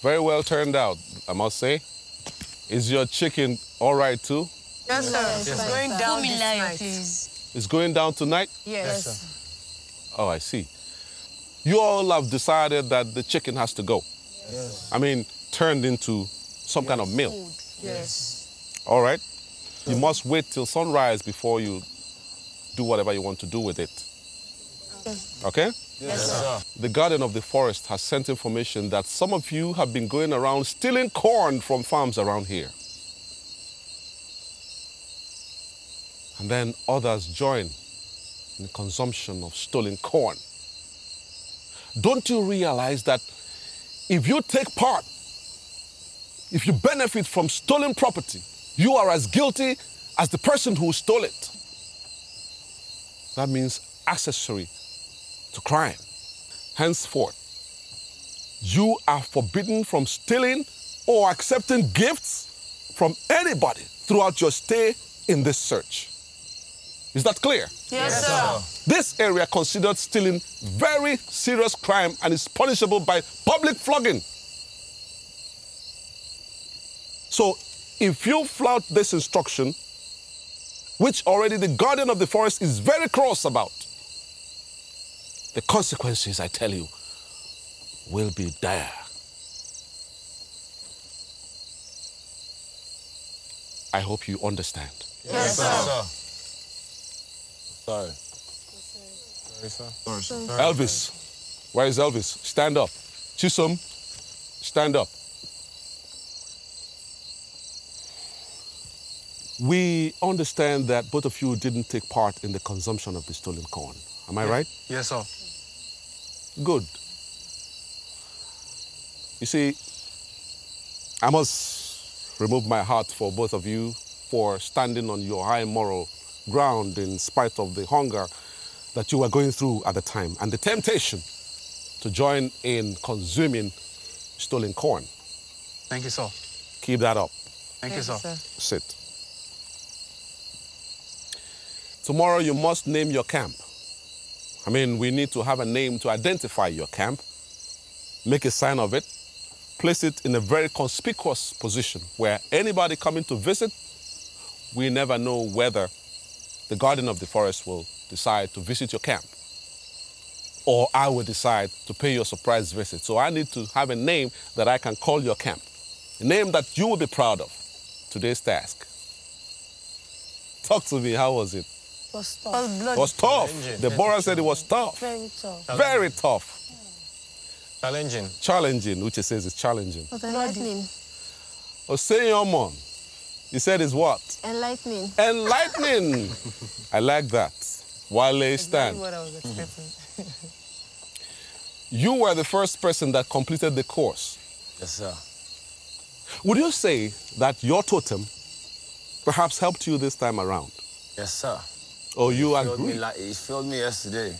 Very well turned out, I must say. Is your chicken all right too? Yes, sir. Yes, It's sir. going down this Fumilayo, night. please. It's going down tonight? Yes. Yes, Oh, I see. You all have decided that the chicken has to go. Yes. I mean, turned into some kind of meal. Food. Yes. All right? You must wait till sunrise before you do whatever you want to do with it. Okay? Yes, sir. The guardian of the forest has sent information that some of you have been going around stealing corn from farms around here. And then others join in the consumption of stolen corn. Don't you realize that if you take part, if you benefit from stolen property, you are as guilty as the person who stole it? That means accessory to crime. Henceforth, you are forbidden from stealing or accepting gifts from anybody throughout your stay in this search. Is that clear? Yes, sir. This area considered stealing very serious crime and is punishable by public flogging. So, if you flout this instruction, which already the guardian of the forest is very cross about, the consequences, I tell you, will be dire. I hope you understand. Yes, sir. Sorry. Sorry, sir. Elvis, where is Elvis? Stand up. Chisom, stand up. We understand that both of you didn't take part in the consumption of the stolen corn. Am I right? Yes, sir. Good. You see, I must remove my heart for both of you for standing on your high moral ground in spite of the hunger that you were going through at the time and the temptation to join in consuming stolen corn. Thank you, sir. Keep that up. Thank you, sir. Sit. Tomorrow you must name your camp. I mean, we need to have a name to identify your camp. Make a sign of it. Place it in a very conspicuous position where anybody coming to visit, we never know whether the guardian of the forest will decide to visit your camp or I will decide to pay you a surprise visit. So I need to have a name that I can call your camp, a name that you will be proud of. Today's task. Talk to me, how was it? Was tough. It was tough. Challenging. Deborah said it was tough. Very tough. Very tough. Challenging. Challenging, Uche says it's challenging. But enlightening. Oseyomon, he said it's what? Enlightening. Enlightening. I like that. Wale stand. What I was expecting. You were the first person that completed the course. Yes, sir. Would you say that your totem perhaps helped you this time around? Yes, sir. Oh, you Failed me agree? It failed me yesterday.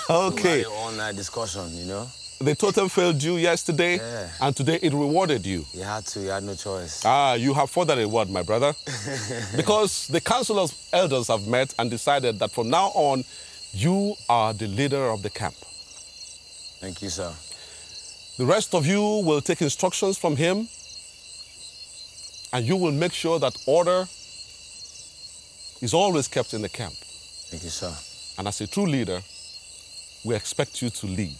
Okay. We had an all-night discussion, you know. The totem failed you yesterday, Yeah. and today it rewarded you. You had no choice. Ah, you have further reward, my brother. Because the council of elders have met and decided that from now on, you are the leader of the camp. Thank you, sir. The rest of you will take instructions from him, and you will make sure that order is always kept in the camp. Thank you, sir. And as a true leader, we expect you to lead.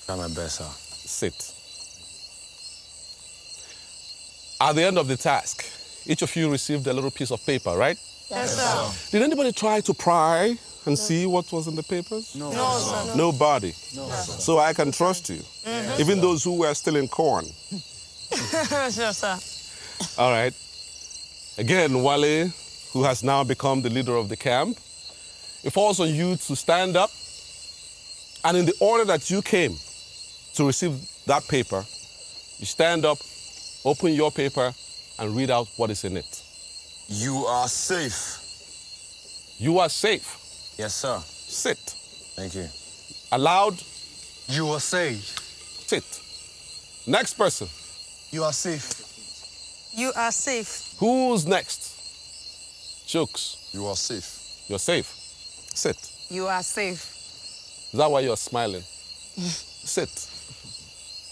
Try my best, sir. Sit. At the end of the task, each of you received a little piece of paper, right? Yes, sir. Did anybody try to pry and see what was in the papers? No, No, sir. Nobody. No, sir. So I can trust you, even those who were still in corn. Sure, sir. All right. Again, Wale, who has now become the leader of the camp, it falls on you to stand up, and in the order that you came to receive that paper, you stand up, open your paper, and read out what is in it. You are safe. You are safe. Yes, sir. Sit. Thank you. Aloud, You are safe. sit. Next person. You are safe. You are safe. Who's next? Chooks. You are safe. You're safe. Sit. You are safe. Is that why you're smiling? Sit.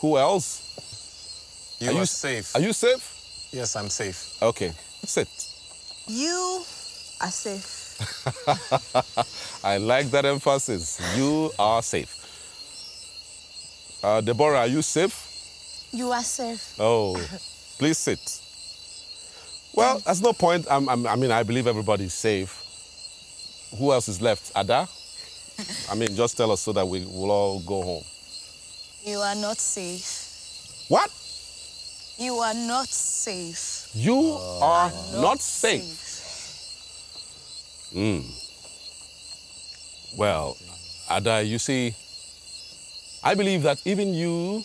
Who else? You are safe. Are you safe? Yes, I'm safe. Okay, sit. You are safe. I like that emphasis. You are safe. Deborah, are you safe? You are safe. Oh, please sit. Well, there's no point. I mean, I believe everybody's safe. Who else is left? Ada? I mean, just tell us so that we will all go home. You are not safe. What? You are not safe. You are not safe. Well, Ada, you see, I believe that even you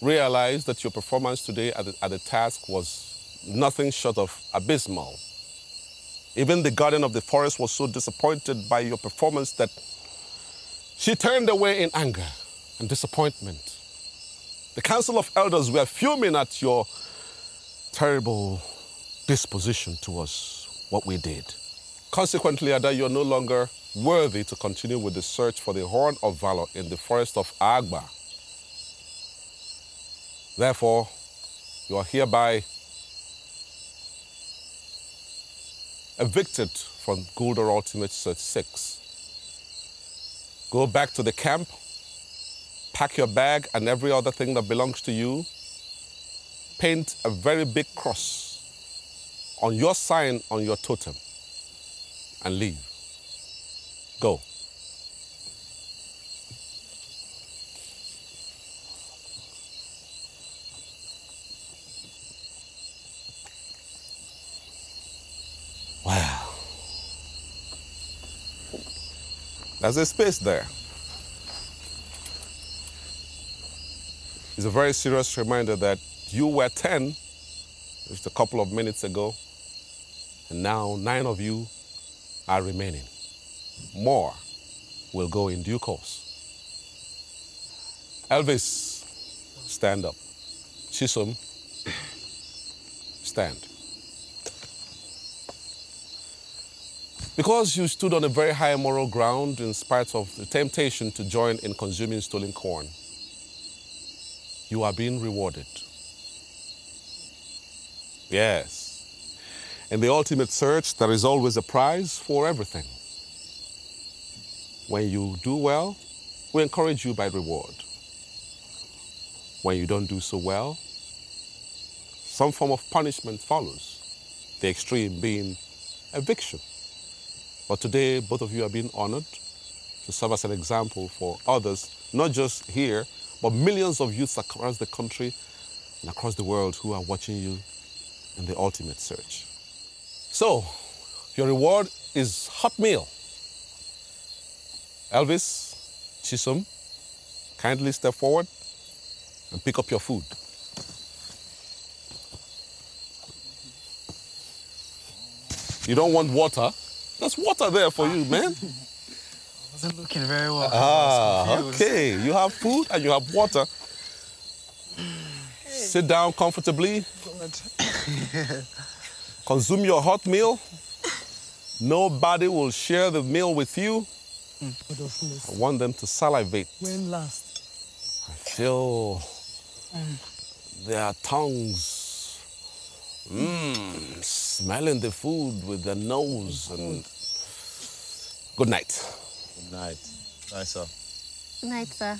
realize that your performance today at the task was nothing short of abysmal. Even the guardian of the forest was so disappointed by your performance that she turned away in anger and disappointment. The Council of Elders were fuming at your terrible disposition towards what we did. Consequently, Ada, you're no longer worthy to continue with the search for the Horn of Valor in the forest of Agba. Therefore, you are hereby evicted from Gulder Ultimate Search 6. Go back to the camp, pack your bag and every other thing that belongs to you, paint a very big cross on your sign on your totem, and leave. Go. Wow. There's a space there. It's a very serious reminder that you were 10 just a couple of minutes ago, and now 9 of you are remaining. More will go in due course. Elvis, stand up. Chisom, stand. Because you stood on a very high moral ground in spite of the temptation to join in consuming stolen corn, you are being rewarded. Yes. In the ultimate search, there is always a prize for everything. When you do well, we encourage you by reward. When you don't do so well, some form of punishment follows, the extreme being eviction. But today, both of you are being honored to serve as an example for others, not just here, but millions of youths across the country and across the world who are watching you in the ultimate search. So, your reward is hot meal. Elvis, Chisom, kindly step forward and pick up your food. You don't want water? There's water there for you, man. I wasn't looking very well. Okay. You have food and you have water. Sit down comfortably. Consume your hot meal. Nobody will share the meal with you. I want them to salivate. When last? I feel their tongues smelling the food with their nose. And good night. Good night. Nice, sir. Good night, sir.